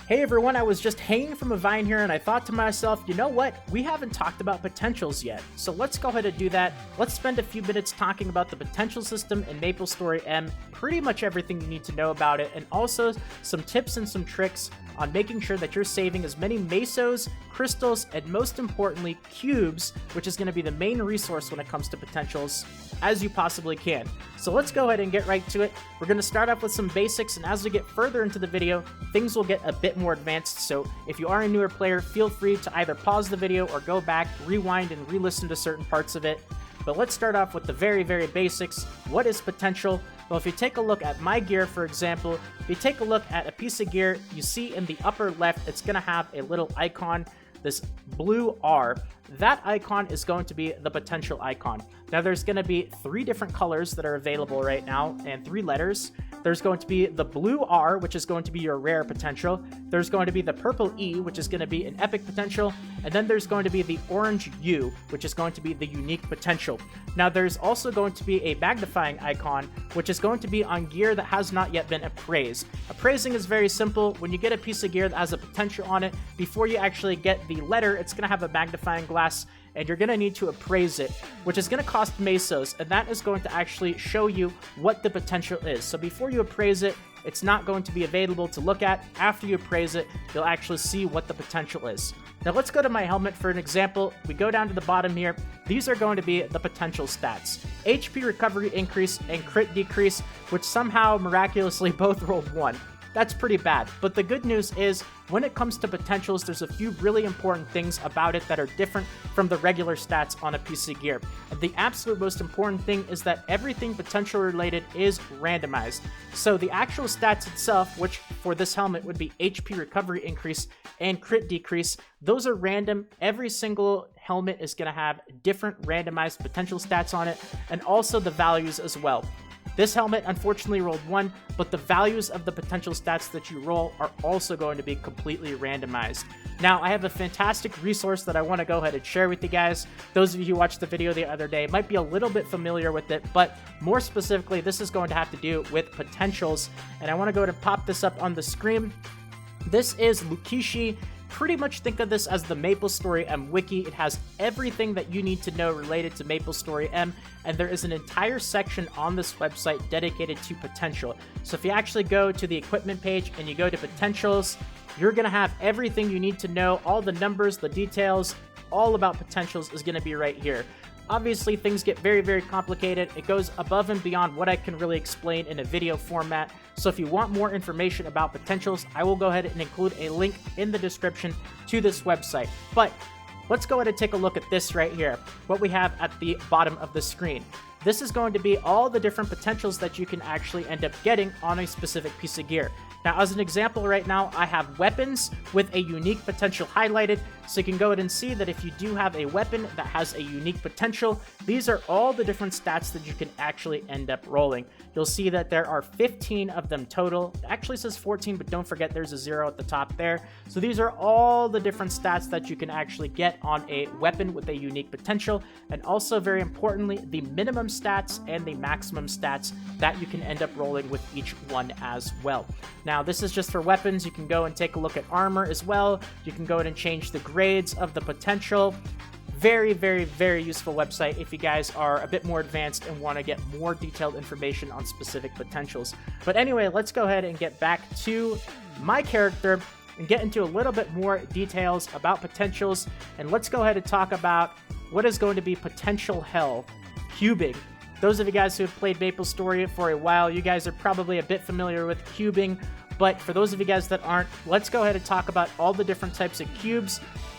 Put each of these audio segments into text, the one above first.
Hey everyone, I was just hanging from a vine here and I thought to myself, you know what? We haven't talked about potentials yet. So let's go ahead and do that. Let's spend a few minutes talking about the potential system in Maplestory M, pretty much everything you need to know about it, and also some tips and some tricks on making sure that you're saving as many Mesos, crystals, and most importantly, cubes, which is going to be the main resource when it comes to potentials, as you possibly can. So let's go ahead and get right to it. We're going to start off with some basics, and as we get further into the video, things will get a bit more advanced. So if you are a newer player, feel free to either pause the video or go back, rewind, and re-listen to certain parts of it. But let's start off with the very, very basics. What is potential? Well, if you take a look at my gear, for example, if you take a look at a piece of gear, you see in the upper left, it's going to have a little icon, this blue R. That icon is going to be the potential icon. Now, there's going to be 3 different colors that are available right now, and 3 letters. There's going to be the blue R, which is going to be your rare potential. There's going to be the purple E, which is going to be an epic potential. And then there's going to be the orange U, which is going to be the unique potential. Now, there's also going to be a magnifying icon, which is going to be on gear that has not yet been appraised. Appraising is very simple. When you get a piece of gear that has a potential on it, before you actually get the letter, it's going to have a magnifying glass, and you're going to need to appraise it, which is going to cost Mesos, and that is going to actually show you what the potential is. So before you appraise it, it's not going to be available to look at. After you appraise it, you'll actually see what the potential is. Now let's go to my helmet for an example. We go down to the bottom here. These are going to be the potential stats. HP recovery increase and crit decrease, which somehow miraculously both rolled 1. That's pretty bad. But the good news is, when it comes to potentials, there's a few really important things about it that are different from the regular stats on a piece of gear. And the absolute most important thing is that everything potential related is randomized. So the actual stats itself, which for this helmet would be HP recovery increase and crit decrease, those are random. Every single helmet is going to have different randomized potential stats on it, and also the values as well. This helmet unfortunately rolled 1, but the values of the potential stats that you roll are also going to be completely randomized. Now, I have a fantastic resource that I want to go ahead and share with you guys. Those of you who watched the video the other day might be a little bit familiar with it, but more specifically, this is going to have to do with potentials, and I want to go ahead and pop this up on the screen. This is Lukishi. Pretty much think of this as the Maplestory M wiki. It has everything that you need to know related to Maplestory M, and there is an entire section on this website dedicated to potential. So if you actually go to the equipment page and you go to potentials, you're going to have everything you need to know. All the numbers, the details, all about potentials is going to be right here. Obviously, things get very, very complicated. It goes above and beyond what I can really explain in a video format. So if you want more information about potentials, I will go ahead and include a link in the description to this website. But let's go ahead and take a look at this right here, what we have at the bottom of the screen. This is going to be all the different potentials that you can actually end up getting on a specific piece of gear. Now, as an example right now, I have weapons with a unique potential highlighted, so you can go ahead and see that if you do have a weapon that has a unique potential, these are all the different stats that you can actually end up rolling. You'll see that there are 15 of them total. It actually says 14, but don't forget there's a 0 at the top there. So these are all the different stats that you can actually get on a weapon with a unique potential, and also very importantly, the minimum stats and the maximum stats that you can end up rolling with each one as well. Now, this is just for weapons. You can go and take a look at armor as well. You can go in and change the grades of the potential. Very, very, very useful website if you guys are a bit more advanced and want to get more detailed information on specific potentials. But anyway, let's go ahead and get back to my character and get into a little bit more details about potentials. And let's go ahead and talk about what is going to be potential hell, cubing. Those of you guys who have played Maplestory for a while, you guys are probably a bit familiar with cubing, but for those of you guys that aren't, let's go ahead and talk about all the different types of cubes,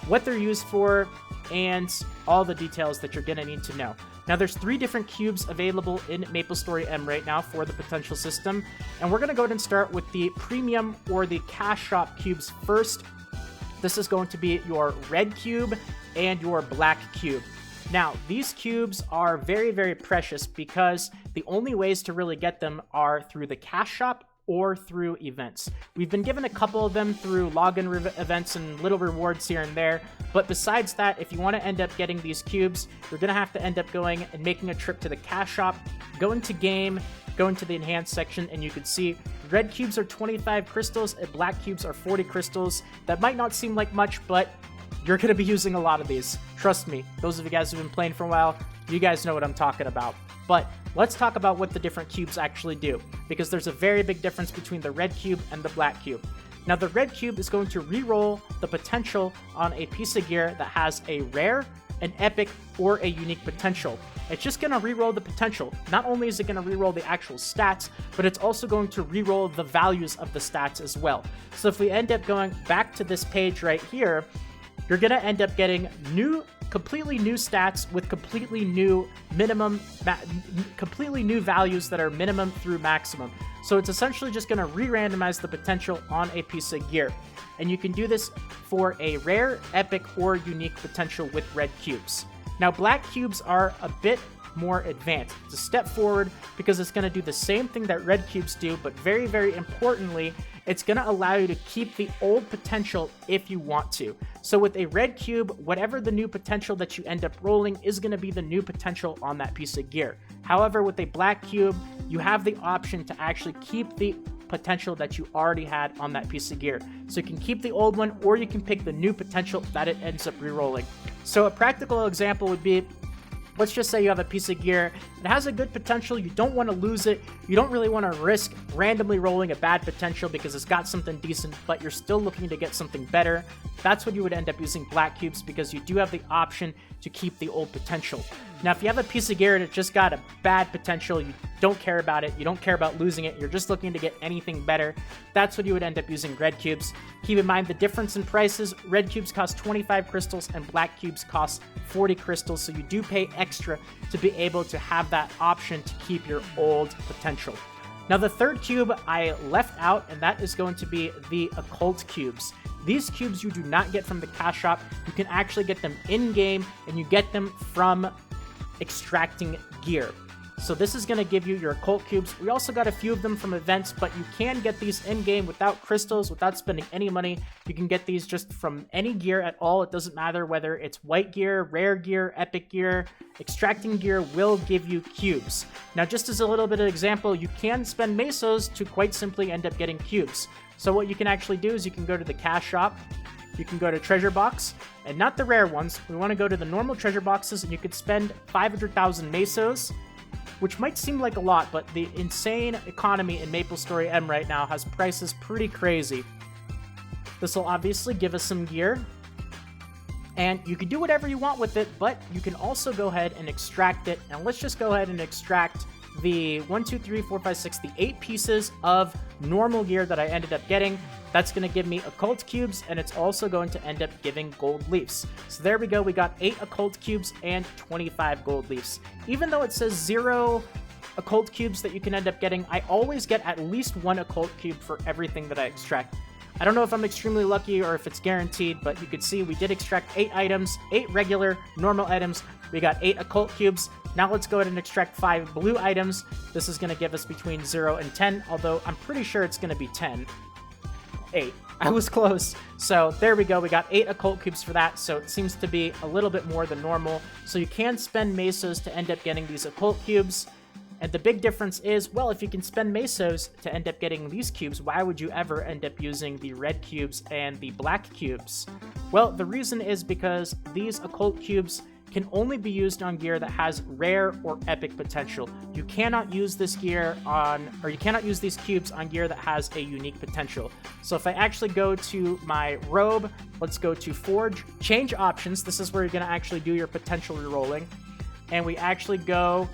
what they're used for, and all the details that you're going to need to know. Now, there's 3 different cubes available in Maplestory M right now for the potential system, and we're going to go ahead and start with the premium or the cash shop cubes first. This is going to be your red cube and your black cube. Now, these cubes are very, very precious because the only ways to really get them are through the cash shop or through events. We've been given a couple of them through login events and little rewards here and there, but besides that, if you want to end up getting these cubes, you're going to have to end up going and making a trip to the cash shop, going to game, go into the enhanced section and you can see red cubes are 25 crystals and black cubes are 40 crystals. That might not seem like much, but you're going to be using a lot of these. Trust me, those of you guys who've been playing for a while, you guys know what I'm talking about. But let's talk about what the different cubes actually do, because there's a very big difference between the red cube and the black cube. Now, the red cube is going to reroll the potential on a piece of gear that has a rare, an epic, or a unique potential. It's just going to reroll the potential. Not only is it going to reroll the actual stats, but it's also going to reroll the values of the stats as well. So if we end up going back to this page right here, you're going to end up getting completely new stats with completely new values that are minimum through maximum. So it's essentially just going to re-randomize the potential on a piece of gear. And you can do this for a rare, epic, or unique potential with red cubes. Now, black cubes are a bit more advanced. It's a step forward because it's going to do the same thing that red cubes do, but very, very importantly, it's going to allow you to keep the old potential if you want to. So with a red cube, whatever the new potential that you end up rolling is going to be the new potential on that piece of gear. However, with a black cube, you have the option to actually keep the potential that you already had on that piece of gear. So you can keep the old one, or you can pick the new potential that it ends up re-rolling. So a practical example would be, let's just say you have a piece of gear that has a good potential, you don't want to lose it, you don't really want to risk randomly rolling a bad potential because it's got something decent, but you're still looking to get something better. That's when you would end up using black cubes, because you do have the option to keep the old potential. Now, if you have a piece of gear that just got a bad potential, you don't care about it, you don't care about losing it, you're just looking to get anything better, that's when you would end up using red cubes. Keep in mind the difference in prices. Red cubes cost 25 crystals and black cubes cost 40 crystals, so you do pay extra to be able to have that option to keep your old potential. Now, the third cube I left out, and that is going to be the occult cubes. These cubes you do not get from the cash shop. You can actually get them in-game, and you get them from extracting gear. So this is going to give you your occult cubes. We also got a few of them from events, but you can get these in-game without crystals, without spending any money. You can get these just from any gear at all. It doesn't matter whether it's white gear, rare gear, epic gear. Extracting gear will give you cubes. Now, just as a little bit of example, you can spend Mesos to quite simply end up getting cubes. So what you can actually do is you can go to the cash shop, you can go to treasure box, and not the rare ones. We want to go to the normal treasure boxes, and you could spend 500,000 Mesos, which might seem like a lot, but the insane economy in Maplestory M right now has prices pretty crazy. This will obviously give us some gear, and you can do whatever you want with it, but you can also go ahead and extract it. And let's just go ahead and extract the 8 pieces of normal gear that I ended up getting. That's going to give me occult cubes, and it's also going to end up giving gold leafs. So there we go. We got 8 occult cubes and 25 gold leafs. Even though it says 0 occult cubes that you can end up getting, I always get at least 1 occult cube for everything that I extract. I don't know if I'm extremely lucky or if it's guaranteed, but you could see we did extract 8 items, 8 regular, normal items. We got 8 occult cubes. Now let's go ahead and extract 5 blue items. This is going to give us between 0 and 10, although I'm pretty sure it's going to be 10. 8. I was close. So there we go. We got 8 occult cubes for that, so it seems to be a little bit more than normal. So you can spend Mesos to end up getting these occult cubes. And the big difference is, well, if you can spend Mesos to end up getting these cubes, why would you ever end up using the red cubes and the black cubes? Well, the reason is because these occult cubes can only be used on gear that has rare or epic potential. You cannot use this gear on, or you cannot use these cubes on gear that has a unique potential. So if I actually go to my robe, let's go to Forge, change options. This is where you're going to actually do your potential rerolling. And we actually go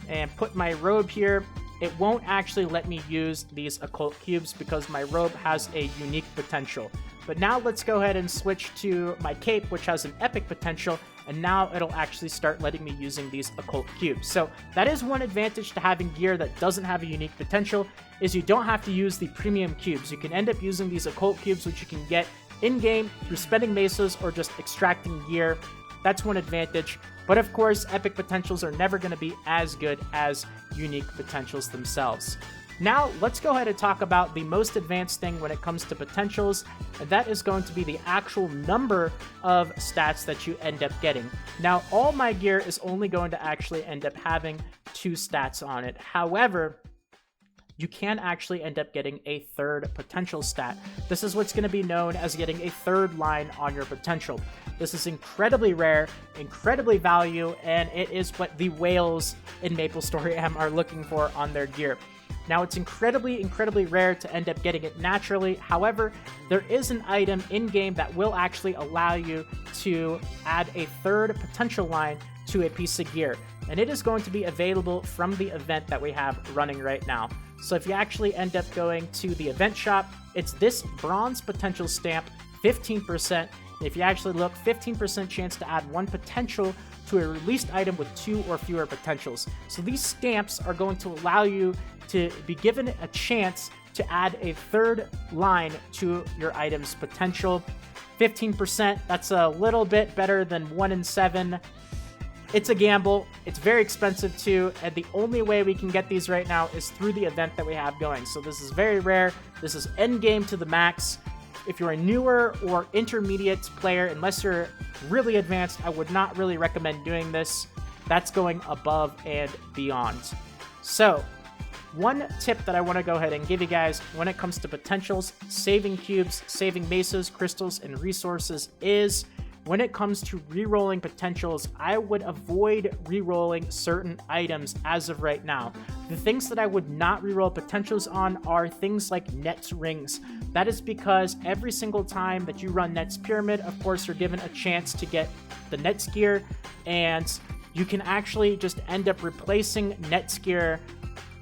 and put my robe here. It won't actually let me use these occult cubes because my robe has a unique potential. But now let's go ahead and switch to my cape, which has an epic potential, and now it'll actually start letting me using these occult cubes. So that is one advantage to having gear that doesn't have a unique potential, is you don't have to use the premium cubes. You can end up using these occult cubes, which you can get in-game through spending Mesos or just extracting gear. That's one advantage. But of course, epic potentials are never going to be as good as unique potentials themselves. Now, let's go ahead and talk about the most advanced thing when it comes to potentials, and that is going to be the actual number of stats that you end up getting. Now, all my gear is only going to actually end up having 2 stats on it. However, you can actually end up getting a third potential stat. This is what's going to be known as getting a third line on your potential. This is incredibly rare, incredibly value, and it is what the whales in Maplestory M are looking for on their gear. Now, it's incredibly rare to end up getting it naturally. However, there is an item in-game that will actually allow you to add a third potential line to a piece of gear, and it is going to be available from the event that we have running right now. So if you actually end up going to the event shop, it's this bronze potential stamp, 15%. If you actually look, 15% chance to add 1 potential to a released item with 2 or fewer potentials. So these stamps are going to allow you to be given a chance to add a third line to your item's potential. 15%, that's a little bit better than 1 in 7. It's a gamble. It's very expensive too, and the only way we can get these right now is through the event that we have going. So this is very rare. This is end game to the max. If you're a newer or intermediate player, unless you're really advanced, I would not really recommend doing this. That's going above and beyond. So, one tip that I want to go ahead and give you guys when it comes to potentials, saving cubes, saving mesos, crystals, and resources is when it comes to rerolling potentials, I would avoid rerolling certain items as of right now. The things that I would not reroll potentials on are things like Net's rings. That is because every single time that you run Net's Pyramid, of course, you're given a chance to get the Net's gear, and you can actually just end up replacing Net's gear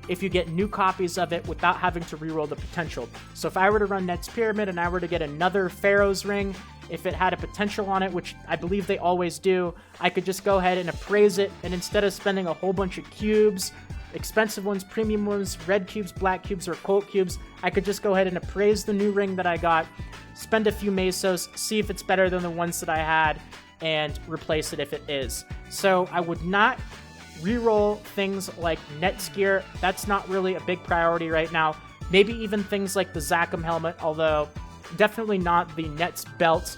if you get new copies of it without having to reroll the potential. So if I were to run Net's Pyramid and I were to get another Pharaoh's ring, if it had a potential on it, which I believe they always do, I could just go ahead and appraise it, and instead of spending a whole bunch of cubes, expensive ones, premium ones, red cubes, black cubes, or occult cubes, I could just go ahead and appraise the new ring that I got, spend a few mesos, see if it's better than the ones that I had, and replace it if it is. So I would not reroll things like Net's gear. That's not really a big priority right now. Maybe even things like the Zachem helmet, although definitely not the Net's belt.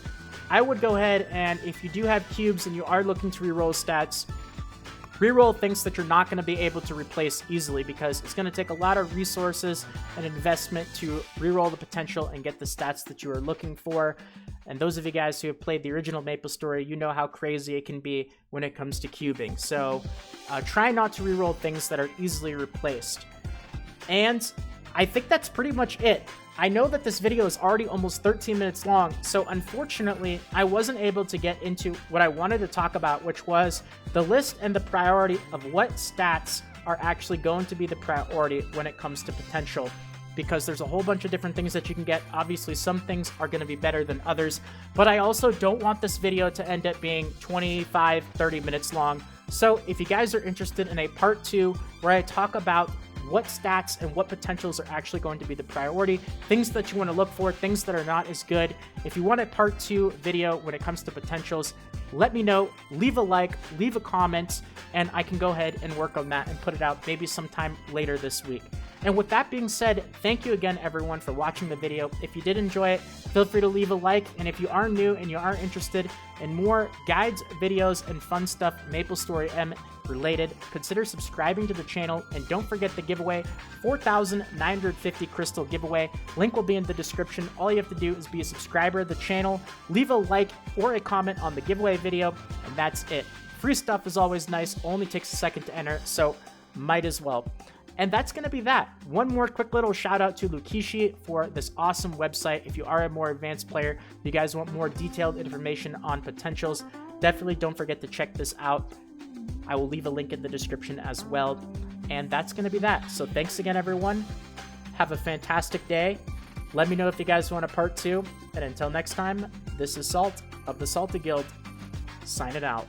I would go ahead and, if you do have cubes and you are looking to reroll stats, reroll things that you're not going to be able to replace easily, because it's going to take a lot of resources and investment to reroll the potential and get the stats that you are looking for. And those of you guys who have played the original Maplestory, you know how crazy it can be when it comes to cubing. So try not to reroll things that are easily replaced. And I think that's pretty much it. I know that this video is already almost 13 minutes long, so unfortunately, I wasn't able to get into what I wanted to talk about, which was the list and the priority of what stats are actually going to be the priority when it comes to potential, because there's a whole bunch of different things that you can get. Obviously, some things are going to be better than others, but I also don't want this video to end up being 25, 30 minutes long. So if you guys are interested in a part 2 where I talk about what stats and what potentials are actually going to be the priority, things that you want to look for, things that are not as good. If you want a part 2 video when it comes to potentials, let me know, leave a like, leave a comment, and I can go ahead and work on that and put it out maybe sometime later this week. And with that being said, thank you again everyone for watching the video. If you did enjoy it, feel free to leave a like, and if you are new and you are interested in more guides, videos, and fun stuff Maplestory M related, consider subscribing to the channel, and don't forget the giveaway, 4,950 crystal giveaway. Link will be in the description. All you have to do is be a subscriber of the channel, leave a like or a comment on the giveaway video, and that's it. Free stuff is always nice, only takes a second to enter, so might as well. And that's going to be that. One more quick little shout out to Lukishi for this awesome website. If you are a more advanced player, you guys want more detailed information on potentials, definitely don't forget to check this out. I will leave a link in the description as well. And that's going to be that. So thanks again, everyone. Have a fantastic day. Let me know if you guys want a part 2. And until next time, this is Salt of the Salty Guild, signing out.